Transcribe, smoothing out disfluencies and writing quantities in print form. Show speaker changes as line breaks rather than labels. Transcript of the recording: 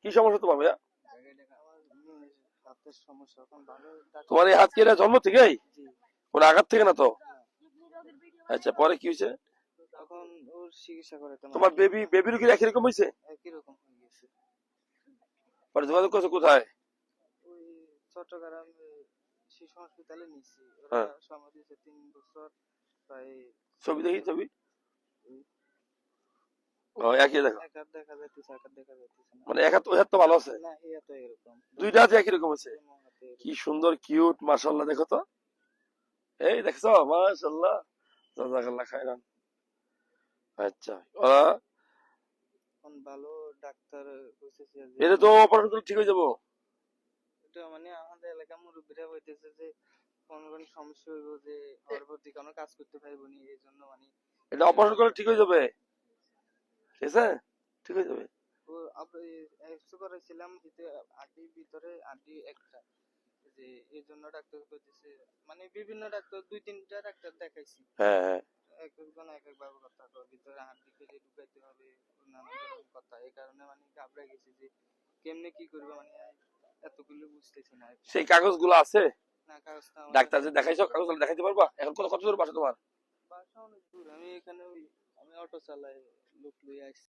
কি সমস্যা তোমার ভাইয়া?
আমার হাতের সমস্যা এখন ভালো
তোমার এই হাত কি এটা জন্ম থেকেই?
জি
কোন আঘাত থেকে না তো?
না,
আচ্ছা, পরে কি হয়েছে?
তখন ওর চিকিৎসা করাতে
তোমার বেবির কি একই রকম হয়েছে?
একই রকম হয়ে গেছে।
পরে যোগাযোগ করছো কোথায়?
ওই চট্টগ্রাম শিশু হসপিটালে নিছি, ওরা
হ্যাঁ,
সময় দিয়েছে 3 বছর প্রায়।
ছবি দেখি ছবি।
ওই
একই দেখো,
এক হাত দেখা যাইতেছে, এক হাত দেখা যাইতেছে না।
মানে এক হাত, ওই হাত তো ভালো আছে,
না এই হাতে এরকম,
দুইটা হাতে একই রকম আছে।
দোনো হাতে
কি
এরকম।
সুন্দর কিউট, মাশাআল্লাহ। দেখো তো, এই দেখছো, মাশাআল্লাহ, জাযাকাল্লাহ খাইরান। আচ্ছা, ওরা
এখন ভালো ডাক্তার বলতেছে যে
এটা তো অপারেশন করলে ঠিক হয়ে যাবো।
এটা মানে আমাদের এলাকা মুরব্বীরা বলতেছে যে কোন কোন সমস্যা হইব, যে পরবর্তী কোনো কাজ করতে পারবো নি, এই জন্য মানে
এটা অপারেশন করলে ঠিক হয়ে যাবে, ঠিক আছে, ঠিক হয়ে যাবে।
ও এক্স করেছিলাম আডির ভিতরে আডি একটা, যে এই জন্য ডাক্তার বলতেছে, মানে বিভিন্ন ডাক্তার 2-3টা ডাক্তার দেখাইছি,
হ্যাঁ হ্যাঁ,
এক একজন এক এক ভাবে কথা কয়, ভিতরে হাড্ডি কেটে ঢুকাইতে হবে, নানান ধরনের কথা। এই কারণে মানে ঘাবড়ে গেছি যে কেমনে কি করবো, মানে এতগুলো বুঝতেছি না আর কি।
সেই কাগজগুলো আছে?
না কাগজটা আমার
ডাক্তার
কাছে
যে দেখাইছো কাগজগুলো দেখাইতে পারবা? এখন কত কত দূর বাসা তোমার?
বাসা অনেক দূর, আমি এখানে আমি অটো চালাই, লোক লইয়া আসছি।